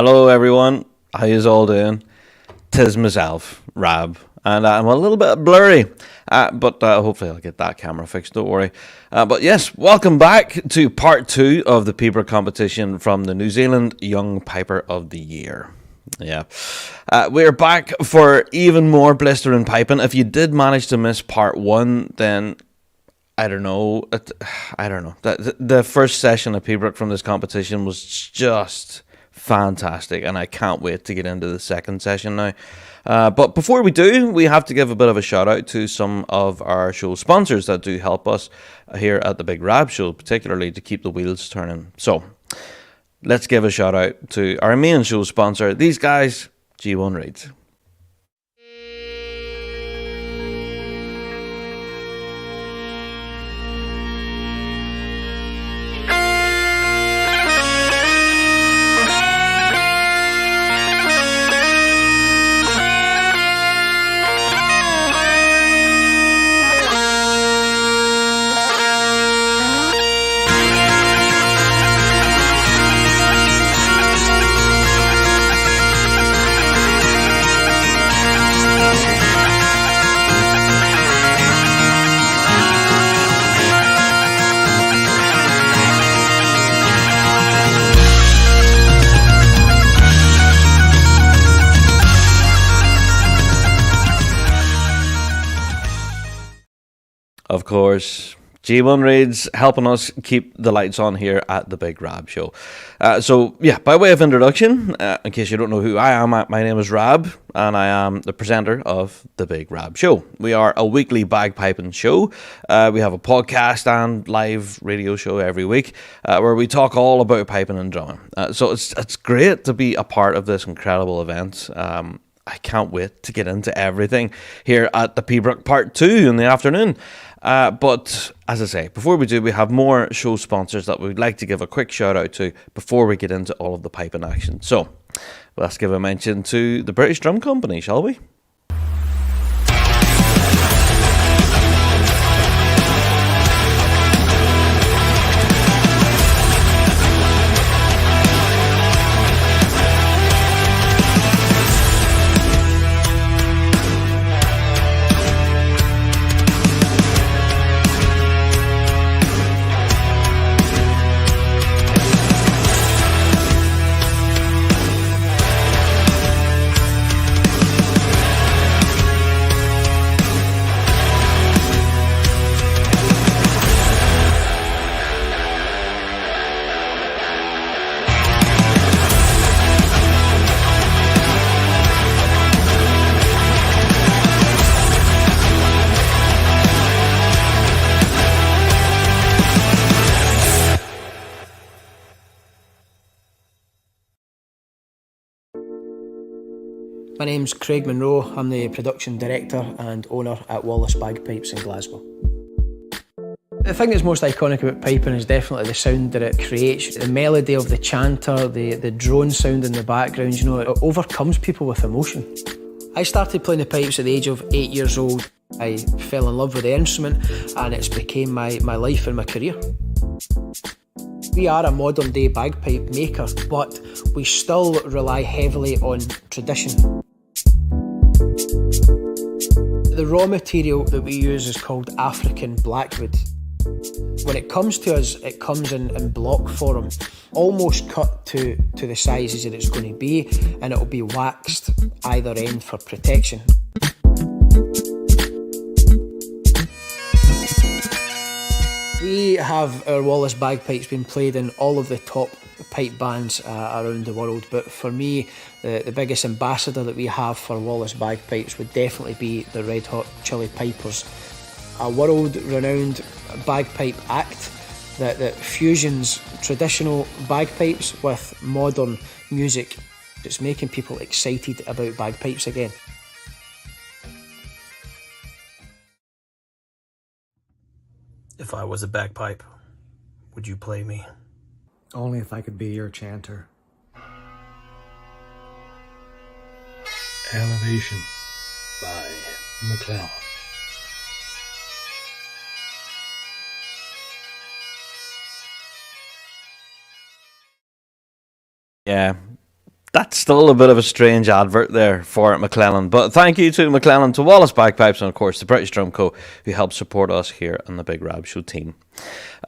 Hello, everyone. How yous all doing? Tis myself, Rab, and I'm a little bit blurry, but hopefully I'll get that camera fixed. Don't worry. But yes, welcome back to part two of the Piobaireachd competition from the New Zealand Young Piper of the Year. Yeah, we're back for even more blistering piping. If you did manage to miss part one, then I don't know. I don't know. The first session of Piobaireachd from this competition was just fantastic, and I can't wait to get into the second session now. But before we do, we have to give a bit of a shout out to some of our show sponsors that do help us here at the Big Rab Show, particularly to keep the wheels turning. So let's give a shout out to our main show sponsor, these guys, G1 Reads. Of course, G1 Raids helping us keep the lights on here at the Big Rab Show. So, by way of introduction, in case you don't know who I am, my name is Rab, and I am the presenter of the Big Rab Show. We are a weekly bagpiping show. We have a podcast and live radio show every week where we talk all about piping and drumming. So it's great to be a part of this incredible event. I can't wait to get into everything here at the Piobaireachd Part 2 in the afternoon. But as I say, before we do, we have more show sponsors that we'd like to give a quick shout out to before we get into all of the piping action. So let's give a mention to the British Drum Company, shall we? My name's Craig Monroe. I'm the production director and owner at Wallace Bagpipes in Glasgow. The thing that's most iconic about piping is definitely the sound that it creates. The melody of the chanter, the drone sound in the background, it overcomes people with emotion. I started playing the pipes at the age of 8 years old. I fell in love with the instrument and it's became my life and my career. We are a modern day bagpipe maker, but we still rely heavily on tradition. The raw material that we use is called African blackwood. When it comes to us, it comes in block form, almost cut to the sizes that it's going to be, and it'll be waxed either end for protection. We have our Wallace bagpipes being played in all of the top pipe bands around the world, but for me, the biggest ambassador that we have for Wallace bagpipes would definitely be the Red Hot Chili Pipers, a world-renowned bagpipe act that fusions traditional bagpipes with modern music. It's making people excited about bagpipes again. If I was a bagpipe, would you play me? Only if I could be your chanter. Elevation by McLeod. Yeah, That's still a bit of a strange advert there for McClellan. But thank you to McClellan, to Wallace Bagpipes, and of course the British Drum Co., who help support us here on the Big Rab Show team.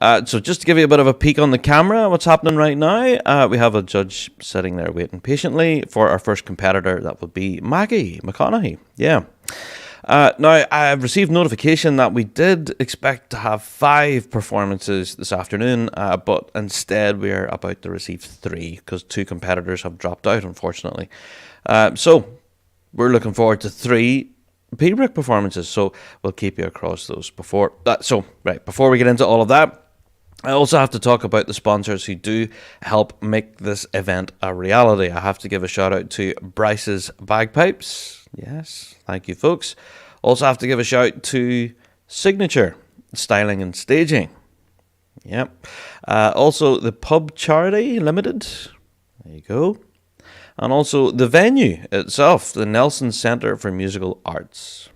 So just to give you a bit of a peek on the camera, what's happening right now, we have a judge sitting there waiting patiently for our first competitor. That would be Maggie McConaughey. Yeah. Now, I've received notification that we did expect to have 5 performances this afternoon, but instead we're about to receive 3 because 2 competitors have dropped out, unfortunately. So we're looking forward to 3 Piobaireachd performances, so we'll keep you across those before. Before we get into all of that, I also have to talk about the sponsors who do help make this event a reality. I have to give a shout out to Bryce's Bagpipes. Yes, thank you, folks. Also have to give a shout to Signature Styling and Staging. Yep. Also the Pub Charity Limited. There you go. And also the venue itself, the Nelson Centre for Musical Arts.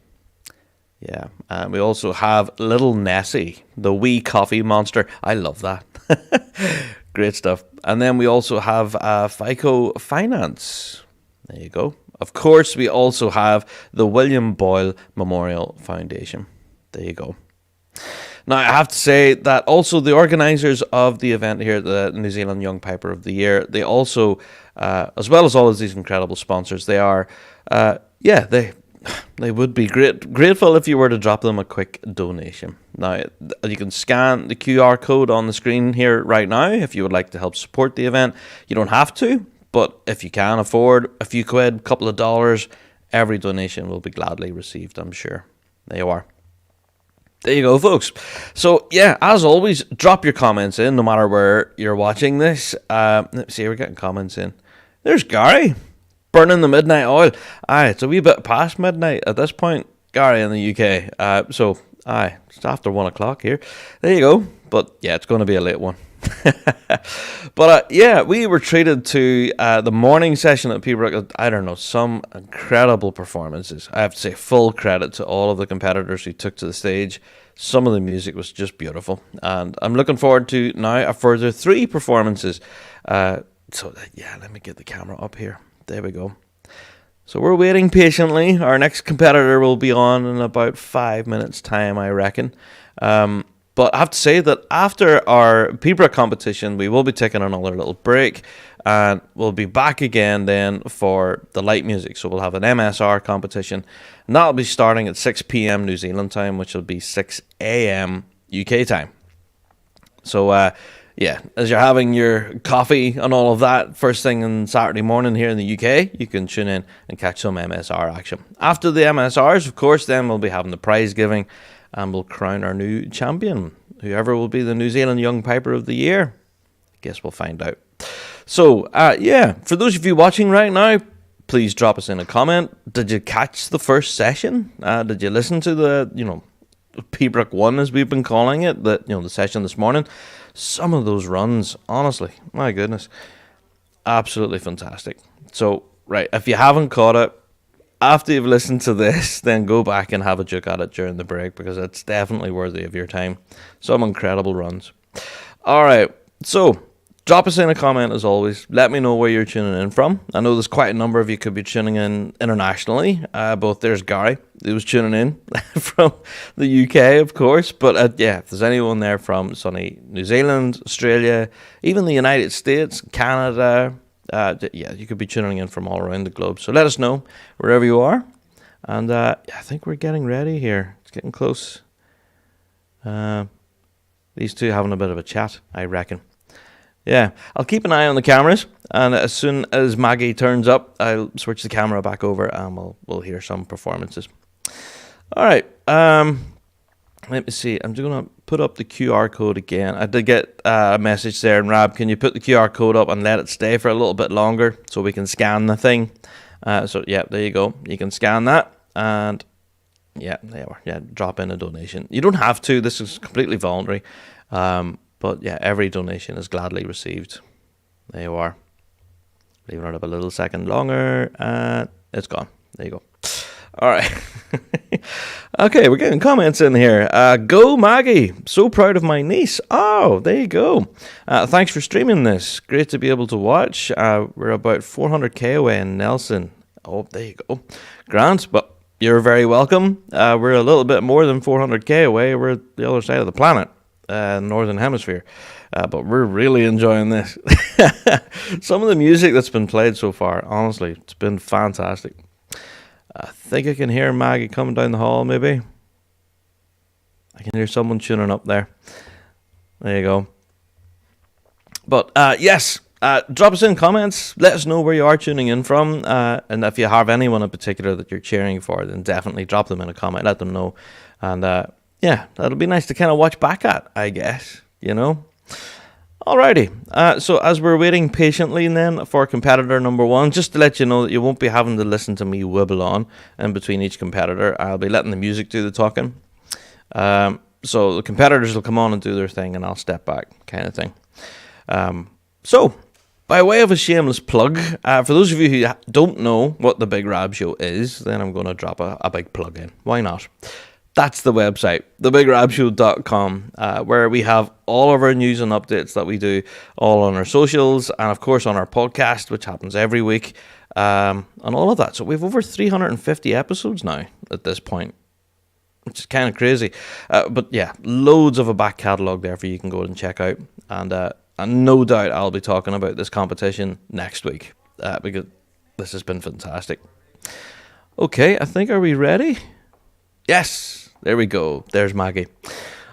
Yeah. And we also have Little Nessie, the wee coffee monster. I love that. Great stuff. And then we also have FICO Finance. There you go. Of course, we also have the William Boyle Memorial Foundation. There you go. Now, I have to say that also the organisers of the event here, the New Zealand Young Piper of the Year, they also, as well as all of these incredible sponsors, they are, they would be grateful if you were to drop them a quick donation. Now, you can scan the QR code on the screen here right now if you would like to help support the event. You don't have to. But if you can afford a few quid, a couple of dollars, every donation will be gladly received, I'm sure. There you are. There you go, folks. So, yeah, as always, drop your comments in, no matter where you're watching this. Let's see, we're getting comments in. There's Gary, burning the midnight oil. Aye, it's a wee bit past midnight at this point, Gary, in the UK. It's after 1 o'clock here. There you go. But, yeah, it's going to be a late one. But we were treated to the morning session at Piobaireachd. I don't know, some incredible performances. I have to say full credit to all of the competitors who took to the stage. Some of the music was just beautiful, and I'm looking forward to now a further 3 performances. Let me get the camera up here. There we go. So we're waiting patiently. Our next competitor will be on in about 5 minutes time, I reckon. But I have to say that after our Piobaireachd competition, we will be taking another little break, and we'll be back again then for the light music. So we'll have an MSR competition, and that'll be starting at 6 p.m. New Zealand time, which will be 6 a.m. UK time. So, as you're having your coffee and all of that first thing on Saturday morning here in the UK, you can tune in and catch some MSR action. After the MSRs, of course, then we'll be having the prize giving, and we'll crown our new champion, whoever will be the New Zealand Young Piper of the Year. I guess we'll find out. So, for those of you watching right now, please drop us in a comment. Did you catch the first session? Did you listen to the, Piobaireachd 1, as we've been calling it, the session this morning? Some of those runs, honestly, my goodness, absolutely fantastic. So, right, if you haven't caught it, after you've listened to this, then go back and have a look at it during the break, because it's definitely worthy of your time. Some incredible runs. All right, so drop us in a comment as always. Let me know where you're tuning in from. I know there's quite a number of you could be tuning in internationally. Both there's Gary, who was tuning in from the UK, of course. But if there's anyone there from sunny New Zealand, Australia, even the United States, Canada, you could be tuning in from all around the globe. So let us know wherever you are. And I think we're getting ready here. It's getting close. These two having a bit of a chat, I reckon. Yeah, I'll keep an eye on the cameras, and as soon as Maggie turns up, I'll switch the camera back over, and we'll hear some performances. All right. Let me see. I'm just going to put up the QR code again. I did get a message there, and Rab, can you put the QR code up and let it stay for a little bit longer so we can scan the thing? There you go. You can scan that, and there you are. Yeah, drop in a donation. You don't have to. This is completely voluntary. But every donation is gladly received. There you are. Leaving it up a little second longer, and it's gone. There you go. All right. Okay, we're getting comments in here. Go Maggie, so proud of my niece. Oh, there you go. Thanks for streaming this. Great to be able to watch. We're about 400k away in Nelson. Oh, there you go. Grant, but you're very welcome. We're a little bit more than 400k away. We're at the other side of the planet, Northern Hemisphere. But we're really enjoying this. Some of the music that's been played so far, honestly, it's been fantastic. I think I can hear Maggie coming down the hall, maybe. I can hear someone tuning up there. There you go. But yes, drop us in comments. Let us know where you are tuning in from. And if you have anyone in particular that you're cheering for, then definitely drop them in a comment. Let them know. And yeah, that'll be nice to kind of watch back at, I guess, you know. Alrighty, so as we're waiting patiently then for competitor number 1, just to let you know that you won't be having to listen to me wibble on in between each competitor. I'll be letting the music do the talking. So the competitors will come on and do their thing and I'll step back, kind of thing. So, by way of a shameless plug, for those of you who don't know what the Big Rab Show is, then I'm going to drop a big plug in. Why not? That's the website, thebigrabshow.com, where we have all of our news and updates that we do all on our socials and, of course, on our podcast, which happens every week, and all of that. So we have over 350 episodes now at this point, which is kind of crazy. But, yeah, loads of a back catalogue there for you can go and check out. And no doubt I'll be talking about this competition next week because this has been fantastic. Okay, I think, are we ready? Yes! There we go. There's Maggie.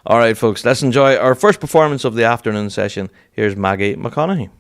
All right, folks, let's enjoy our first performance of the afternoon session. Here's Maggie McConaughey.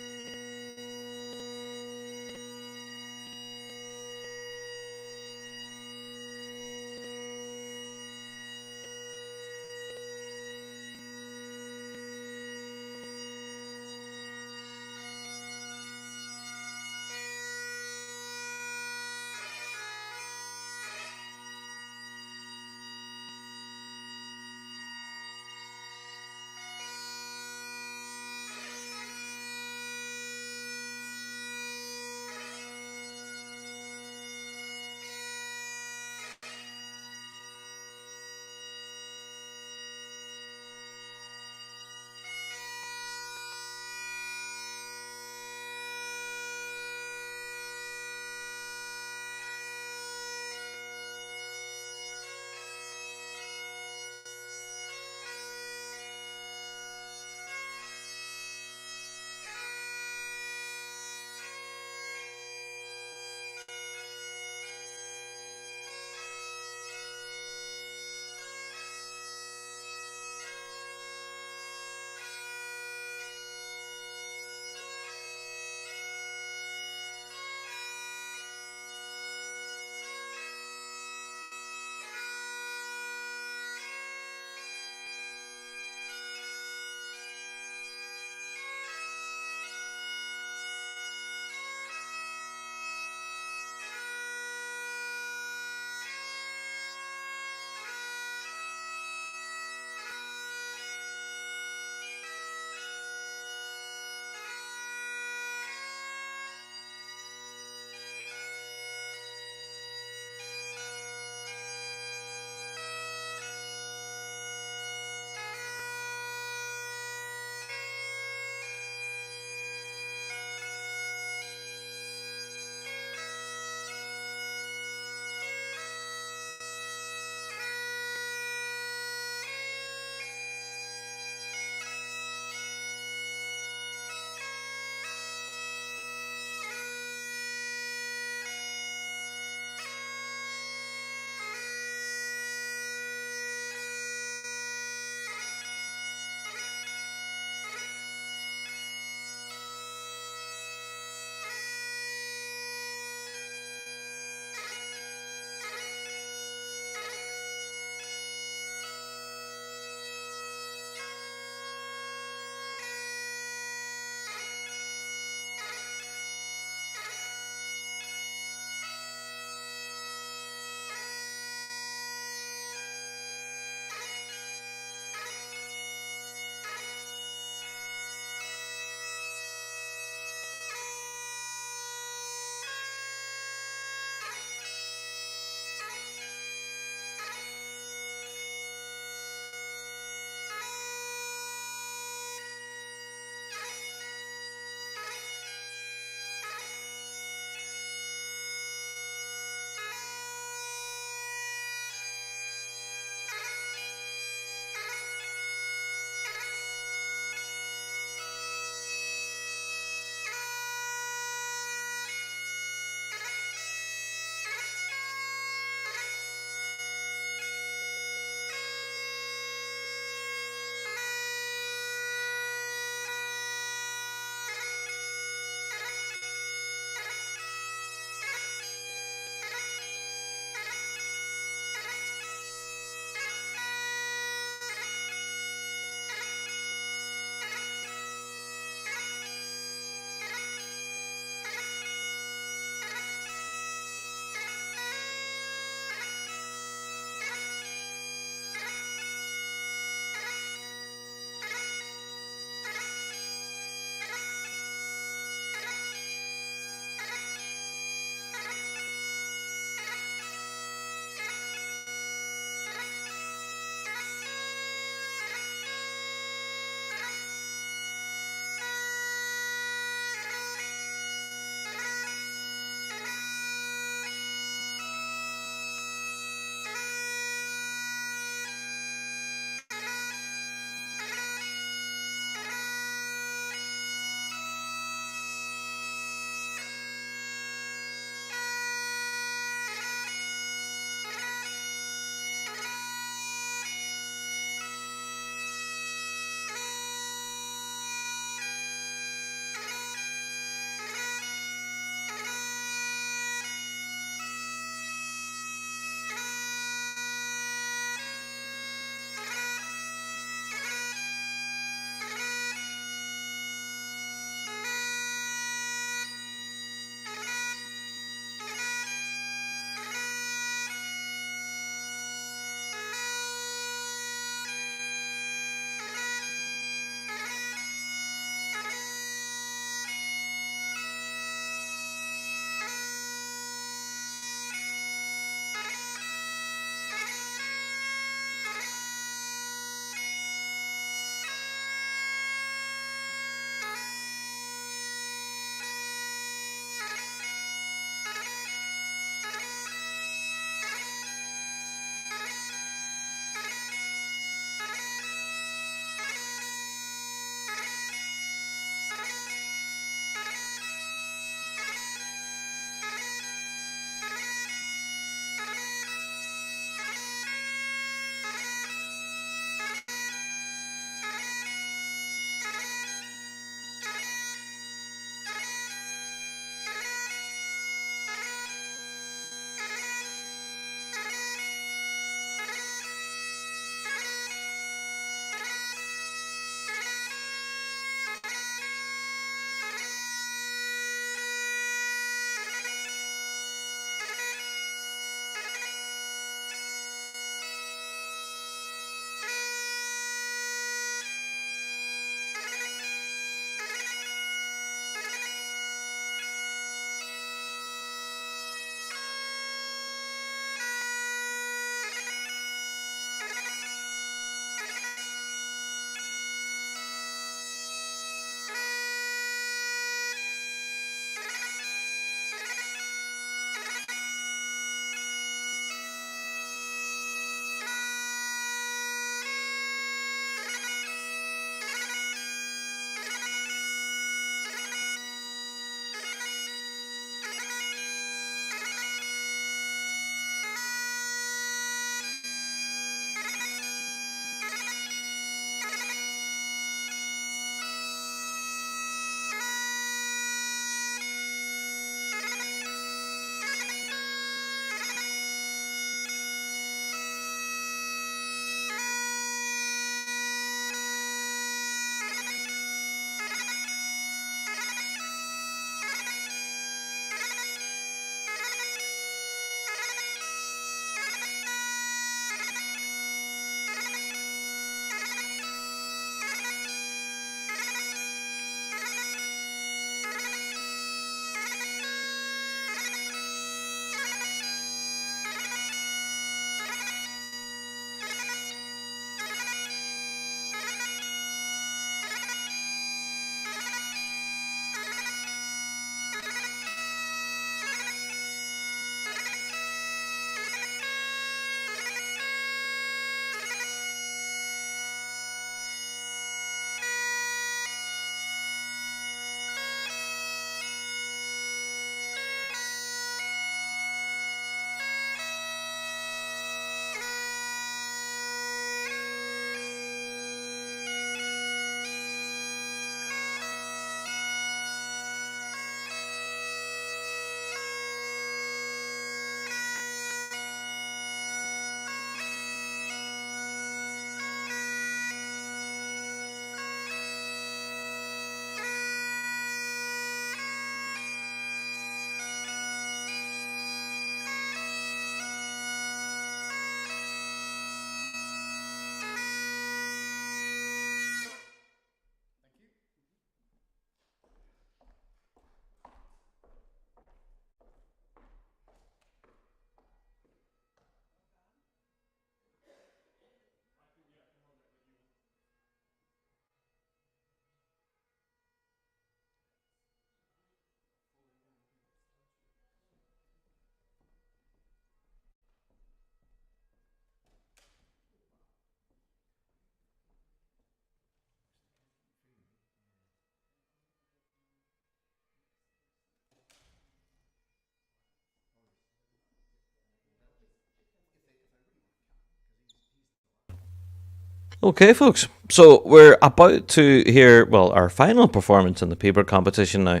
Okay, folks. So we're about to hear, well, our final performance in the paper competition now.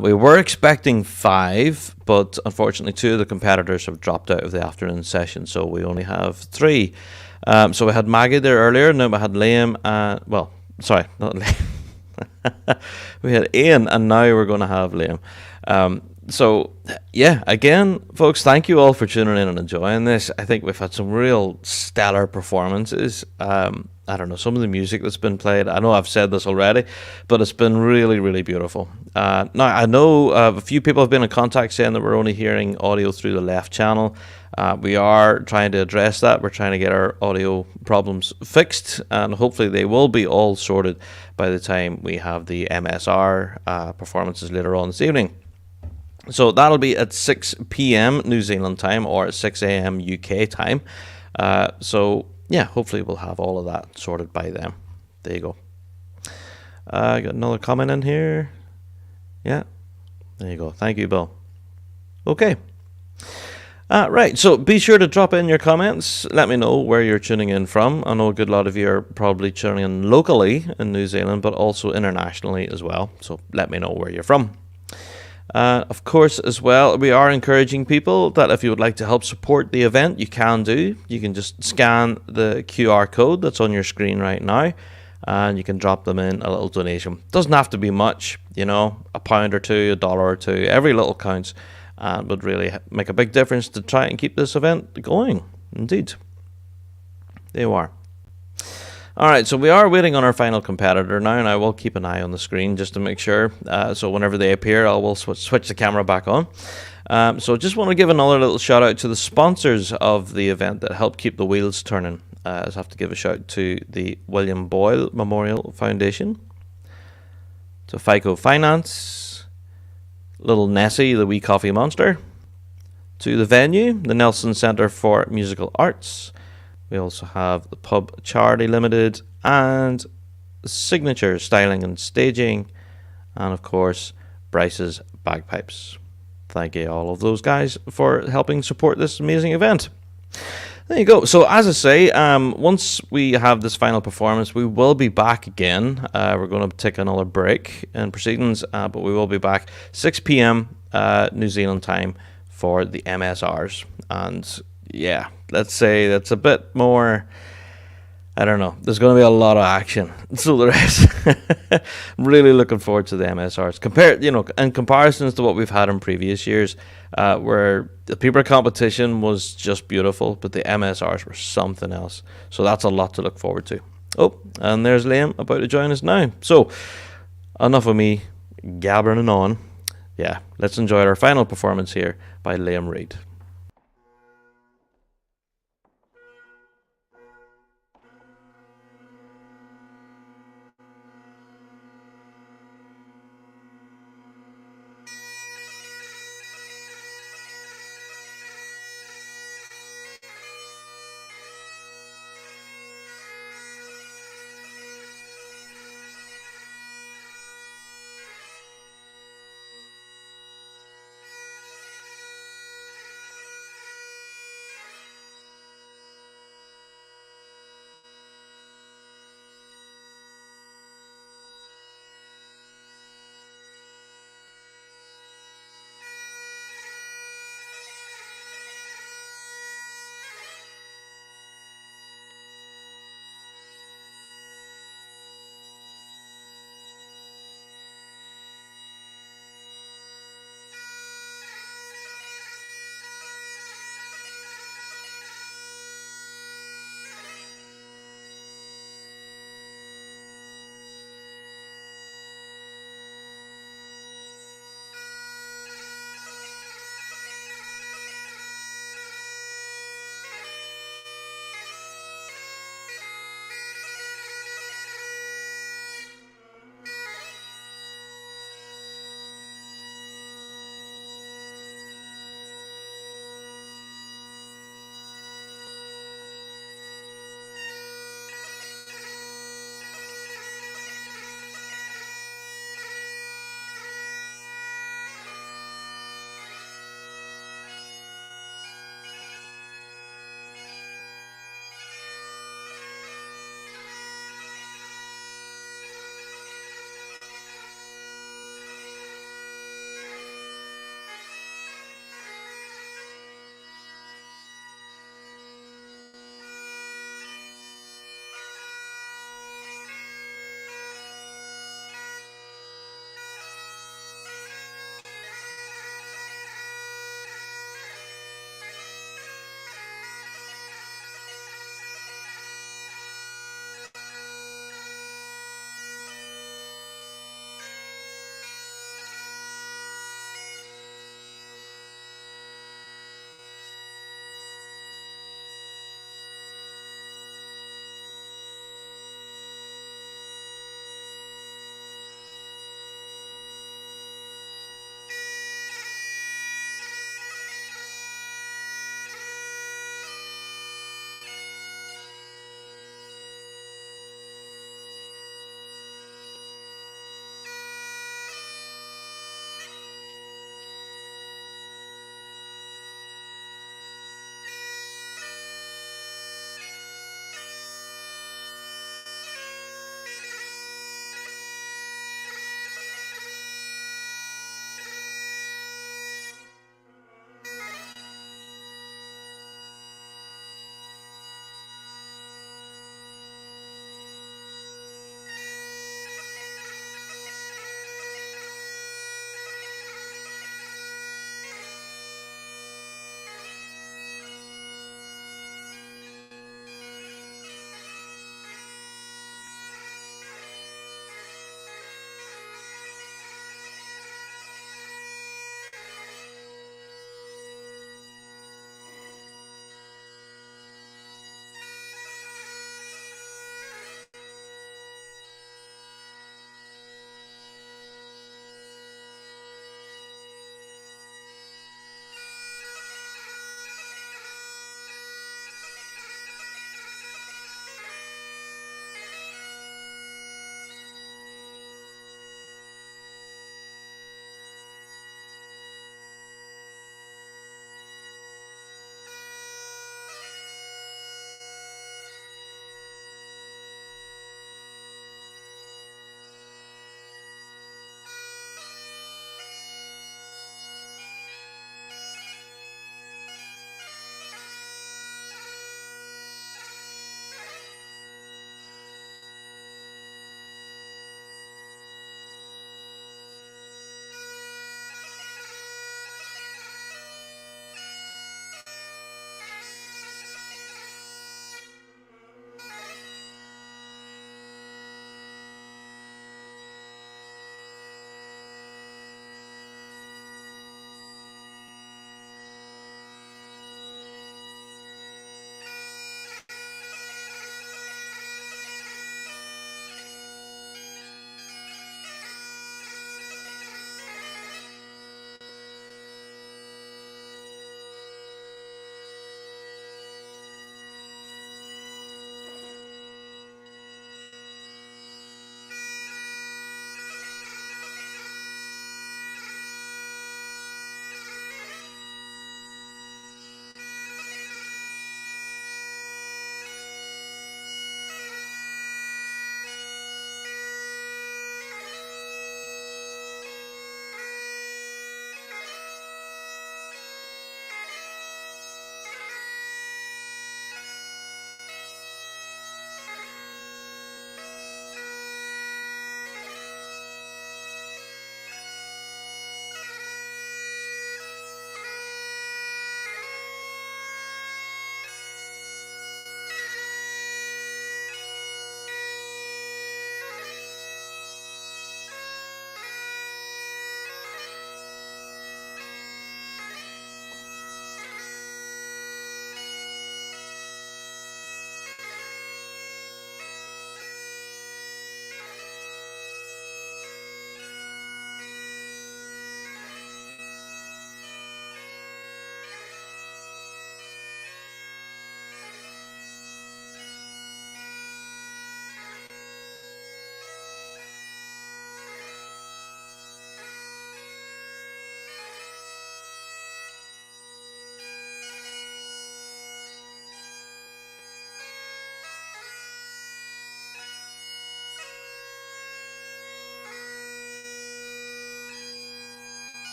We were expecting 5, but unfortunately 2 of the competitors have dropped out of the afternoon session, so we only have 3. So we had Maggie there earlier, and then we had Liam, well, sorry, not Liam. We had Ian, and now we're going to have Liam. So, yeah, again, folks, thank you all for tuning in and enjoying this. I think we've had some real stellar performances. I don't know, some of the music that's been played, I know I've said this already, but it's been really, really beautiful. Now, I know a few people have been in contact saying that we're only hearing audio through the left channel. We are trying to address that. We're trying to get our audio problems fixed, and hopefully they will be all sorted by the time we have the MSR performances later on this evening. So that'll be at 6 p.m. New Zealand time or at 6 a.m. UK time. So yeah, hopefully we'll have all of that sorted by then. There you go. I got another comment in here. Yeah, there you go. Thank you, Bill. Okay. Right, so be sure to drop in your comments. Let me know where you're tuning in from. I know a good lot of you are probably tuning in locally in New Zealand, but also internationally as well. So let me know where you're from. Of course, as well, we are encouraging people that if you would like to help support the event, you can do. You can just scan the QR code that's on your screen right now, and you can drop them in a little donation. Doesn't have to be much, you know, £1 or $2, $1 or $2. Every little counts, and would really make a big difference to try and keep this event going. Indeed. There you are. Alright, so we are waiting on our final competitor now, and I will keep an eye on the screen just to make sure. So whenever they appear, I will switch the camera back on. So just want to give another little shout out to the sponsors of the event that help keep the wheels turning. I just have to give a shout to the William Boyle Memorial Foundation, to FICO Finance, Little Nessie, the wee coffee monster, to the venue, the Nelson Centre for Musical Arts. We also have the Pub Charity Limited and Signature Styling and Staging, and of course Bryce's Bagpipes. Thank you all of those guys for helping support this amazing event. There you go. So as I say, once we have this final performance, we will be back again. We're going to take another break in proceedings, but we will be back 6 p.m. New Zealand time for the MSRs. And yeah, let's say that's a bit more, I don't know, there's going to be a lot of action. So the rest, I'm really looking forward to the MSRs. In comparisons to what we've had in previous years, where the paper competition was just beautiful, but the MSRs were something else. So that's a lot to look forward to. Oh, and there's Liam about to join us now. So enough of me gabbering on. Yeah, let's enjoy our final performance here by Liam Reid.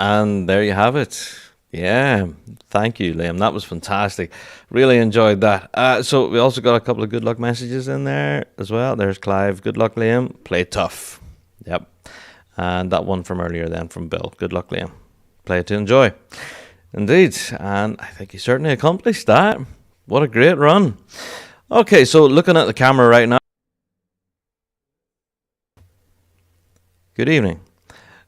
And there you have it. Yeah, thank you, Liam. That was fantastic. Really enjoyed that. So we also got a couple of good luck messages in there as well. There's Clive. Good luck, Liam. Play tough. Yep. And that one from earlier then from Bill. Good luck, Liam. Play to enjoy. Indeed. And I think he certainly accomplished that. What a great run. Okay, so looking at the camera right now. Good evening.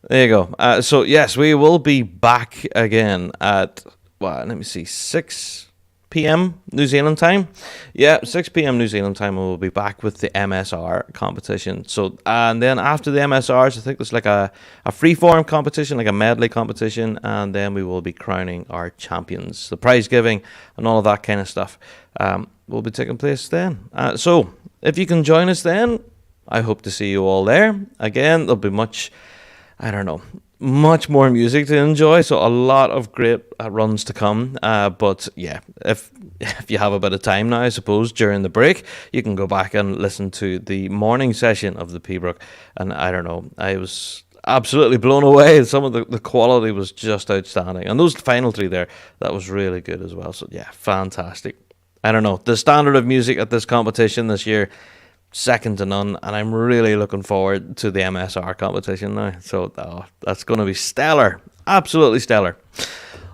There you go. So yes, we will be back again at, well, let me see, 6 p.m. New Zealand time. Yeah, 6 p.m. New Zealand time, we'll be back with the MSR competition. So, and then after the MSRs, I think there's like a free-form competition, like a medley competition, and then we will be crowning our champions. The prize giving and all of that kind of stuff will be taking place then. So, if you can join us then, I hope to see you all there. Again, there'll be much more music to enjoy, so a lot of great runs to come. But yeah, if you have a bit of time now, I suppose, during the break, you can go back and listen to the morning session of the Piobaireachd. And I don't know, I was absolutely blown away. Some of the quality was just outstanding. And those final three there, that was really good as well. So yeah, fantastic. I don't know, the standard of music at this competition this year, second to none, and I'm really looking forward to the MSR competition now. So that's going to be stellar, absolutely stellar.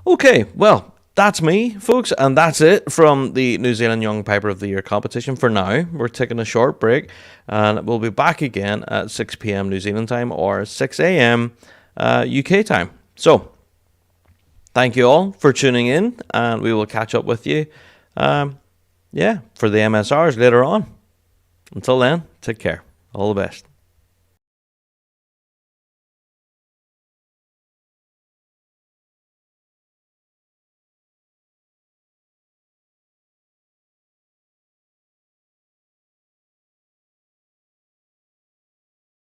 Okay, well, that's me, folks, and that's it from the New Zealand Young Piper of the Year competition for now. We're taking a short break, and we'll be back again at 6 p.m. New Zealand time or 6 a.m. UK time. So, thank you all for tuning in, and we will catch up with you, for the MSRs later on. Until then, take care. All the best.